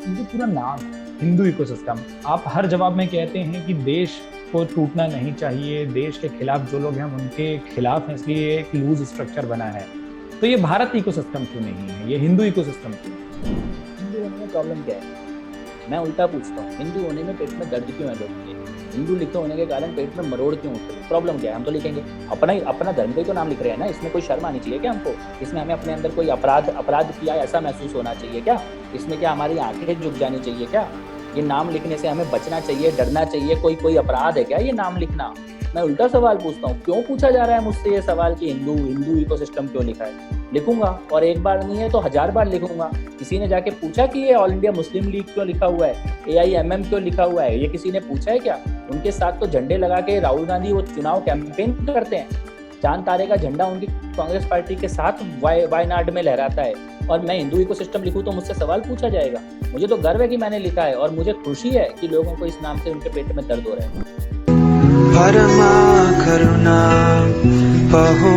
जो पूरा नाम है हिंदू इकोसिस्टम, आप हर जवाब में कहते हैं कि देश को टूटना नहीं चाहिए, देश के खिलाफ जो लोग हैं हम उनके खिलाफ हैं, इसलिए एक लूज स्ट्रक्चर बना है। तो ये भारत इकोसिस्टम क्यों नहीं है, ये हिंदू इकोसिस्टम क्यों है? हिंदू होने में प्रॉब्लम क्या है? मैं उल्टा पूछता हूँ, हिंदू होने में पेट में दर्द क्यों है लोगों के? हिंदू लिखे होने के कारण पेट में मरोड़ क्यों होते हैं? प्रॉब्लम क्या है? हम तो लिखेंगे अपना धर्म का ही तो नाम लिख रहे हैं ना। इसमें कोई शर्म आनी चाहिए क्या हमको? इसमें हमें अपने अंदर कोई अपराध किया ऐसा महसूस होना चाहिए क्या? इसमें क्या हमारी आंखें झुक जानी चाहिए क्या? ये नाम लिखने से हमें बचना चाहिए, डरना चाहिए? कोई अपराध है क्या ये नाम लिखना? मैं उल्टा सवाल पूछता हूँ, क्यों पूछा जा रहा है मुझसे ये सवाल कि हिंदू इकोसिस्टम क्यों लिखा है? लिखूंगा, और एक बार नहीं है तो 1000 बार लिखूंगा। किसी ने जाके पूछा कि ये ऑल इंडिया मुस्लिम लीग क्यों लिखा हुआ है, AIMM क्यों लिखा हुआ है? ये किसी ने पूछा है क्या? उनके साथ तो झंडे लगा के राहुल गांधी वो चुनाव कैंपेन करते हैं। चांद तारे का झंडा उनकी कांग्रेस पार्टी के साथ वायनाड में लहराता है, और मैं हिंदू इकोसिस्टम लिखूं तो मुझसे सवाल पूछा जाएगा? मुझे तो गर्व है कि मैंने लिखा है, और मुझे खुशी है कि लोगों को इस नाम से उनके पेट में दर्द हो रहा है। परमा करुणा बहु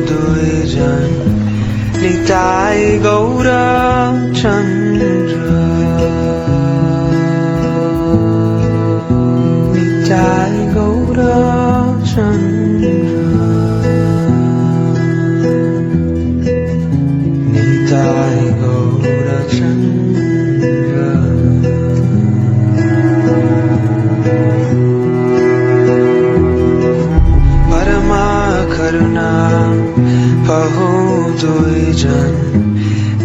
दुईजन निताय गौर चंद्र निताय गौर चंद्र निताय गौर चंद्र। परमा करुणा बहु दुईजन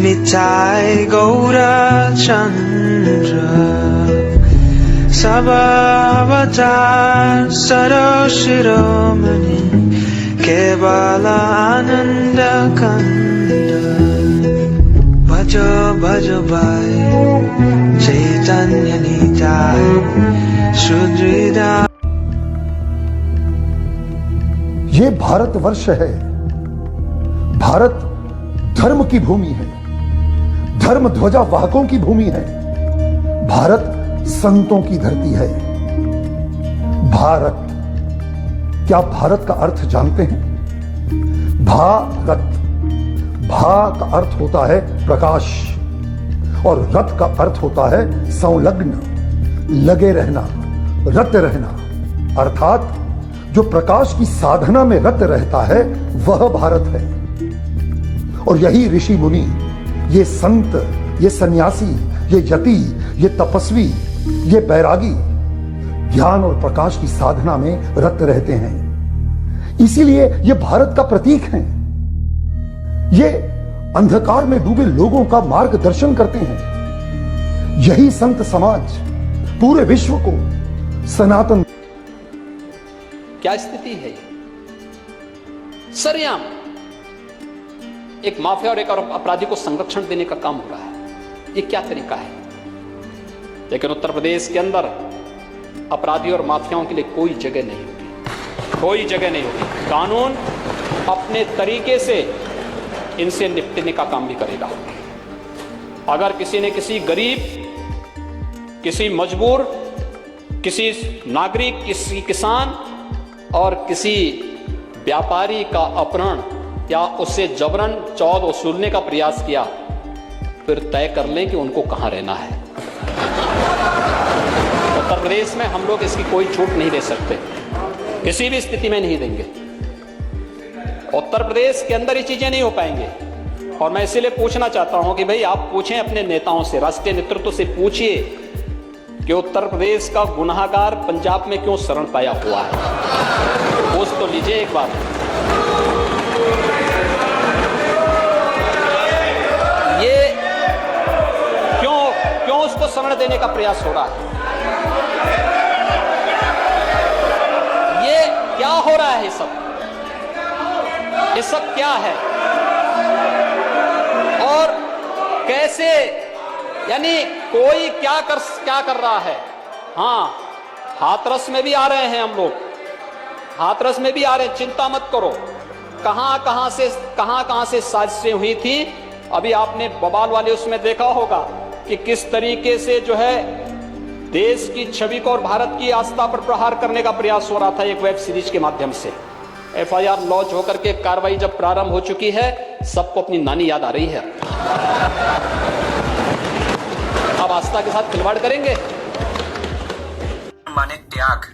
निताय गौर चंद्र सब अवतार सर्व शिरोमणि केवल आनंद कंद भज भज भाई चैतन्य निताय शुद्धिदा। ये भारतवर्ष है, भारत धर्म की भूमि है, धर्म ध्वजा वाहकों की भूमि है, भारत संतों की धरती है। भारत, क्या भारत का अर्थ जानते हैं? भारत, भा का अर्थ होता है प्रकाश, और रत का अर्थ होता है संलग्न, लगे रहना, रत रहना। अर्थात जो प्रकाश की साधना में रत रहता है वह भारत है। और यही ऋषि मुनि, ये संत, ये सन्यासी, ये यति, ये तपस्वी, ये बैरागी ज्ञान और प्रकाश की साधना में रत रहते हैं। इसीलिए ये भारत का प्रतीक हैं। ये अंधकार में डूबे लोगों का मार्गदर्शन करते हैं। यही संत समाज पूरे विश्व को सनातन। क्या स्थिति है ये? सरेआम एक माफिया और एक अपराधी को संरक्षण देने का काम हो रहा है। ये क्या तरीका है? लेकिन उत्तर प्रदेश के अंदर अपराधी और माफियाओं के लिए कोई जगह नहीं होगी, कोई जगह नहीं होगी। कानून अपने तरीके से इनसे निपटने का काम भी करेगा। अगर किसी ने किसी गरीब, किसी मजबूर, किसी नागरिक, किसी किसान और किसी व्यापारी का अपहरण या उससे जबरन चौध वसूलने का प्रयास किया, फिर तय कर लें कि उनको कहां रहना है। उत्तर प्रदेश में हम लोग इसकी कोई छूट नहीं दे सकते, किसी भी स्थिति में नहीं देंगे। उत्तर प्रदेश के अंदर ये चीजें नहीं हो पाएंगे। और मैं इसीलिए पूछना चाहता हूं कि भाई आप पूछें अपने नेताओं से, राष्ट्रीय नेतृत्व से पूछिए कि उत्तर प्रदेश का गुनाहगार पंजाब में क्यों शरण पाया हुआ है। पूछ तो लीजिए एक बार। ये क्यों उसको शरण देने का प्रयास हो रहा है? ये क्या हो रहा है? ये सब क्या है? और कैसे, यानी कोई क्या कर रहा है? हाँ, हाथरस में भी आ रहे हैं हम लोग, हाथरस में भी आ रहे हैं, चिंता मत करो। कहां से साजिशें हुई थी। अभी आपने बवाल वाले उसमें देखा होगा कि किस तरीके से जो है देश की छवि को और भारत की आस्था पर प्रहार करने का प्रयास हो रहा था एक वेब सीरीज के माध्यम से। FIR लॉन्च होकर के कार्रवाई जब प्रारंभ हो चुकी है, सबको अपनी नानी याद आ रही है। अब आस्था के साथ खिलवाड़ करेंगे? माने त्याग,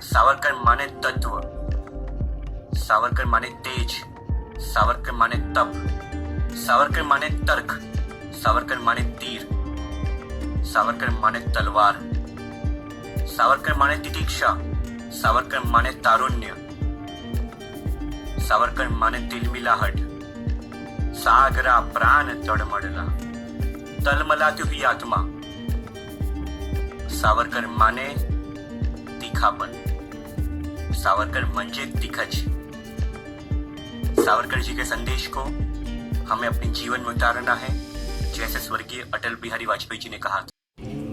सावरकर माने तत्व, सावरकर माने तेज, सावरकर माने तप, सावरकर माने तर्क, सावरकर माने तीर, सावरकर माने तलवार, सावरकर माने तितिक्षा, सावरकर माने तारुण्य, सावरकर माने तिलमिलाहट, सागरा प्राण तडमडला, तलमला तुही आत्मा, सावरकर माने तीखापन, सावरकर म्हणजे तिखच। सावरकर जी के संदेश को हमें अपने जीवन में उतारना है, जैसे स्वर्गीय अटल बिहारी वाजपेयी जी ने कहा था।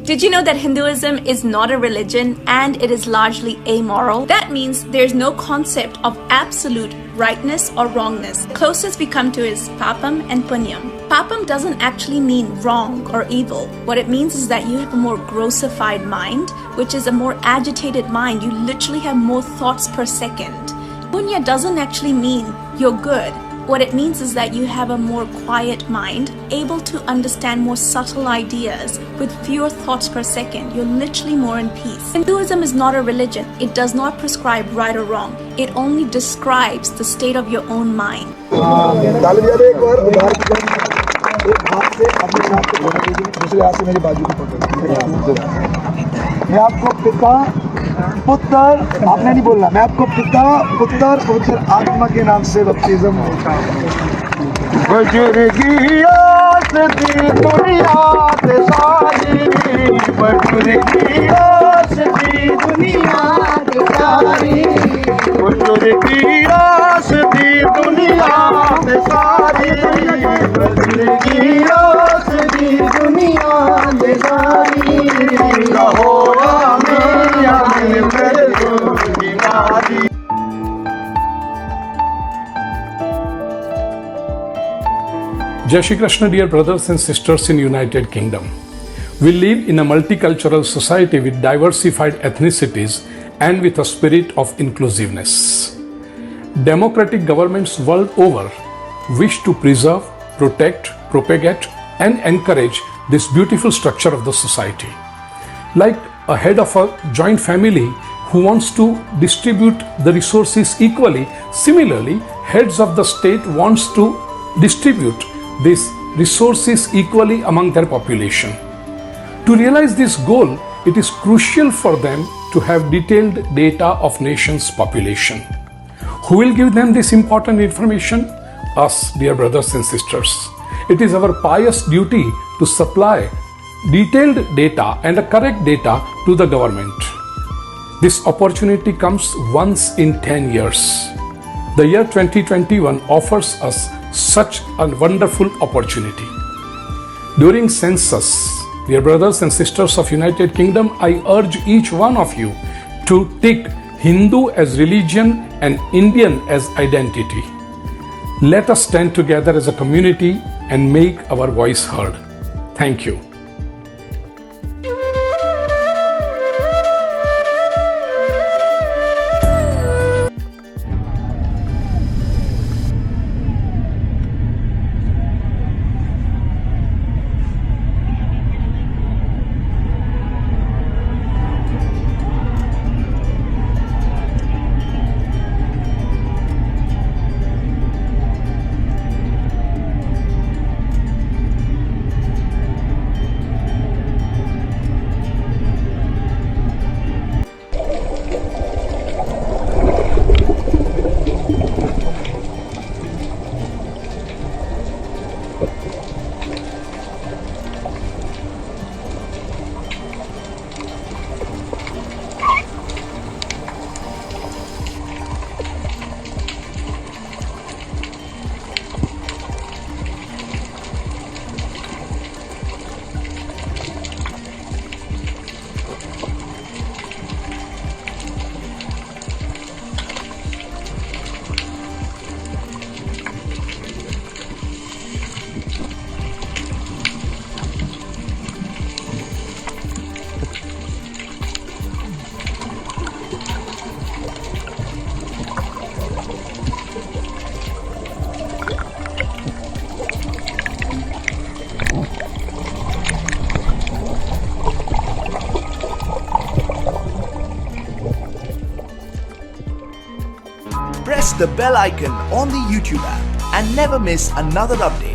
Did you know that Hinduism is not a religion and it is largely amoral? That means there's no concept of absolute rightness or wrongness. The closest we come to is papam and punyam. Papam doesn't actually mean wrong or evil. What it means is that you have a more grossified mind, which is a more agitated mind. You literally have more thoughts per second. Punya doesn't actually mean you're good. What it means is that you have a more quiet mind, able to understand more subtle ideas with fewer thoughts per second. You're literally more in peace. Hinduism is not a religion. It does not prescribe right or wrong. It only describes the state of your own mind. दूसरे हाथ से मेरी बाजू को पकड़। मैं आपको पिता पुत्र, आपने नहीं बोलना, मैं आपको पिता पुत्र पवित्र आत्मा के नाम से बपतिस्म होता हूँ। बुजुर्गी आस दी दुनिया ते सारी, बुजुर्गी आस दी दुनिया ते सारी, बुजुर्गी आस दी दुनिया ते सारी, बुजुर्गी आस दी दुनिया ते सारी, रहो Jai Shri Krishna, dear brothers and sisters in United Kingdom. We live in a multicultural society with diversified ethnicities and with a spirit of inclusiveness. Democratic governments world over wish to preserve, protect, propagate and encourage this beautiful structure of the society. Like a head of a joint family who wants to distribute the resources equally, similarly, heads of the state wants to distribute these resources equally among their population. To realize this goal, it is crucial for them to have detailed data of nation's population. Who will give them this important information? Us, dear brothers and sisters. It is our pious duty to supply detailed data and correct data to the government. This opportunity comes once in 10 years. The year 2021 offers us such a wonderful opportunity. During census, dear brothers and sisters of United Kingdom, I urge each one of you to take Hindu as religion and Indian as identity. Let us stand together as a community and make our voice heard. Thank you. Press the bell icon on the YouTube app and never miss another update.